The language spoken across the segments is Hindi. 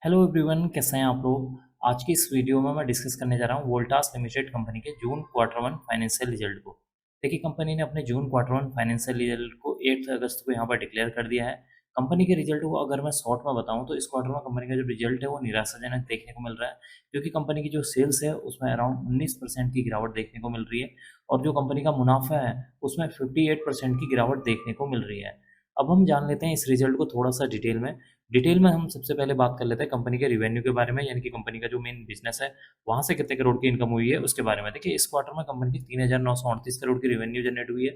हेलो एवरीवन, कैसे हैं आप लोग। आज की इस वीडियो में मैं डिस्कस करने जा रहा हूँ वोल्टास लिमिटेड कंपनी के जून क्वार्टर वन फाइनेंशियल रिजल्ट को। देखिए, कंपनी ने अपने जून क्वार्टर वन फाइनेंशियल रिजल्ट को 8 अगस्त को यहाँ पर डिक्लेयर कर दिया है। कंपनी के रिजल्ट को अगर मैं शॉर्ट में बताऊँ तो इस क्वार्टर में कंपनी का जो रिजल्ट है वो निराशाजनक देखने को मिल रहा है, क्योंकि कंपनी की जो सेल्स है उसमें अराउंड 19% की गिरावट देखने को मिल रही है और जो कंपनी का मुनाफा है उसमें 58% की गिरावट देखने को मिल रही है। अब हम जान लेते हैं इस रिजल्ट को थोड़ा सा डिटेल में हम सबसे पहले बात कर लेते हैं कंपनी के रिवेन्यू के बारे में, यानी कि कंपनी का जो मेन बिजनेस है वहाँ से कितने करोड़ की इनकम हुई है उसके बारे में। देखिए, इस क्वार्टर में कंपनी की 3,938 करोड़ की रेवेन्यू जनरेट हुई है।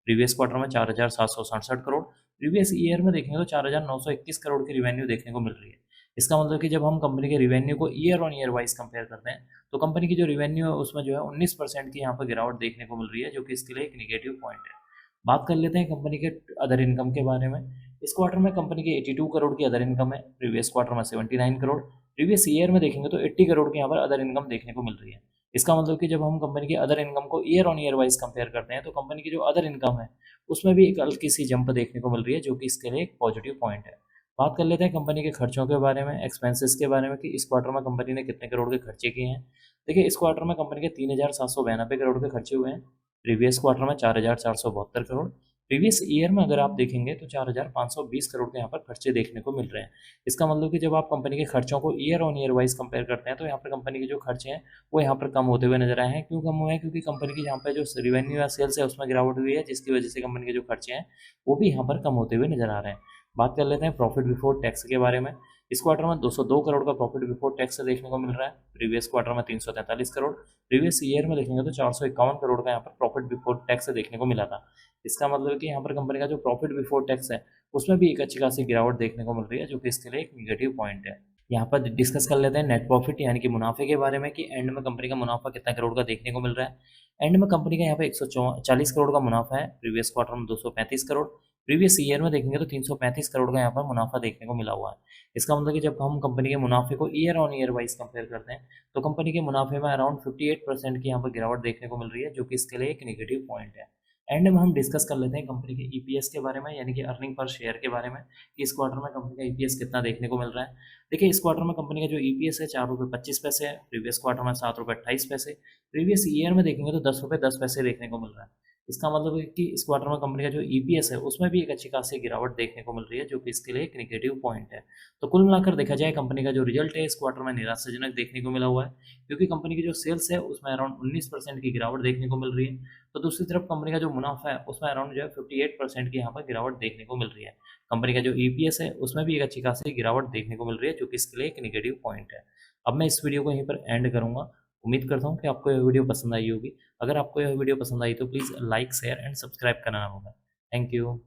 प्रीवियस क्वार्टर में 4,767 करोड़। प्रीवियस ईयर में देखेंगे तो 4,921 करोड़ की रिवेन्यू देखने को मिल रही है। इसका मतलब कि जब हम कंपनी के रिवेन्यू को year on year wise compare करते हैं तो कंपनी की जो रिवेन्यू है उसमें जो है 19% की यहाँ पर गिरावट देखने को मिल रही है, जो कि इसके लिए एक निगेटिव पॉइंट है। बात कर लेते हैं कंपनी के अदर इनकम के बारे में। इस क्वार्टर में कंपनी की 82 करोड़ की अदर इनकम है। प्रीवियस क्वार्टर में 79 करोड़। प्रीवियस ईयर में देखेंगे तो 80 करोड़ की यहाँ पर अदर इनकम देखने को मिल रही है। इसका मतलब कि जब हम कंपनी की अदर इनकम को year on year wise compare करते हैं तो कंपनी की जो अदर इनकम है उसमें भी एक हल्की सी जंप देखने को मिल रही है, जो कि इसके लिए एक पॉजिटिव पॉइंट है। बात कर लेते हैं कंपनी के खर्चों के बारे में, एक्सपेंसेस के बारे में, कि इस क्वार्टर में कंपनी ने कितने करोड़ के खर्चे किए हैं। देखिए, इस क्वार्टर में कंपनी के 3,792 करोड़ के खर्चे हुए हैं। प्रीवियस क्वार्टर में 4,472 करोड़। प्रीवियस ईयर में अगर आप देखेंगे तो 4,520 करोड़ के यहाँ पर खर्चे देखने को मिल रहे हैं। इसका मतलब कि जब आप कंपनी के खर्चों को year on year wise compare करते हैं तो यहाँ पर कंपनी के जो खर्चे हैं वो यहाँ पर कम होते हुए नजर आए हैं। क्यों कम हुए हैं? क्योंकि कंपनी की यहाँ पर जो रेवेन्यू या सेल्स है उसमें गिरावट हुई है, जिसकी वजह से कंपनी के जो खर्चे हैं वो भी यहाँ पर कम होते हुए नजर आ रहे हैं। बात कर लेते हैं प्रॉफिट बिफोर टैक्स के बारे में। इस क्वार्टर में 202 करोड़ का प्रॉफिट बिफोर टैक्स देखने को मिल रहा है। प्रीवियस क्वार्टर में 343 करोड़। प्रीवियस ईयर में देखेंगे तो 451 करोड़ का यहाँ पर प्रॉफिट बिफोर टैक्स देखने को मिला था। इसका मतलब है कि यहाँ पर कंपनी का जो प्रॉफिट बिफोर टैक्स है उसमें भी एक अच्छी खासी गिरावट देखने को मिल रही है, जो कि इसके लिए एक निगेटिव पॉइंट है। यहाँ पर डिस्कस कर लेते हैं नेट प्रॉफिट यानी कि मुनाफे के बारे में, कि एंड में कंपनी का मुनाफा कितना करोड़ का देखने को मिल रहा है। एंड में कंपनी का यहाँ पे 140 करोड़ का मुनाफा है। प्रीवियस क्वार्टर में 235 करोड़। प्रीवियस ईयर में देखेंगे तो 335 करोड़ का यहाँ पर मुनाफा देखने को मिला हुआ है। इसका मतलब कि जब हम कंपनी के मुनाफे को year on year wise compare करते हैं तो कंपनी के मुनाफे में अराउंड 58% की यहाँ पर गिरावट देखने को मिल रही है, जो कि इसके लिए एक नेगेटिव पॉइंट है। एंड में हम डिस्कस कर लेते हैं कंपनी के ईपीएस के बारे में, यानी कि अर्निंग पर शेयर के बारे में, कि इस क्वार्टर में कंपनी का ईपीएस कितना देखने को मिल रहा है। देखिए, इस क्वार्टर में कंपनी का जो ईपीएस है 4,25 रुपये है। प्रीवियस क्वार्टर में 7,28 रुपये। प्रीवियस ईयर में देखेंगे तो 10,10 रुपये देखने को मिल रहा है। इसका मतलब है कि इस क्वार्टर में कंपनी का जो ईपीएस है उसमें भी एक अच्छी खासी गिरावट देखने को मिल रही है, जो कि इसके लिए एक नेगेटिव पॉइंट है। तो कुल मिलाकर देखा जाए कंपनी का जो रिजल्ट है इस क्वार्टर में निराशाजनक देखने को मिला हुआ है, क्योंकि कंपनी की जो सेल्स है उसमें अराउंड 19% की गिरावट देखने को मिल रही है। तो दूसरी तरफ कंपनी का जो मुनाफा है उसमें अराउंड जो है 58% की यहाँ पर गिरावट देखने को मिल रही है। कंपनी का जो ईपीएस है उसमें भी एक अच्छी खासी गिरावट देखने को मिल रही है, जो कि इसके लिए एक नेगेटिव पॉइंट है। अब मैं इस वीडियो को यहीं पर एंड करूंगा। उम्मीद करता हूँ कि आपको यह वीडियो पसंद आई होगी। अगर आपको यह वीडियो पसंद आई तो please like share and subscribe करना होगा। Thank you.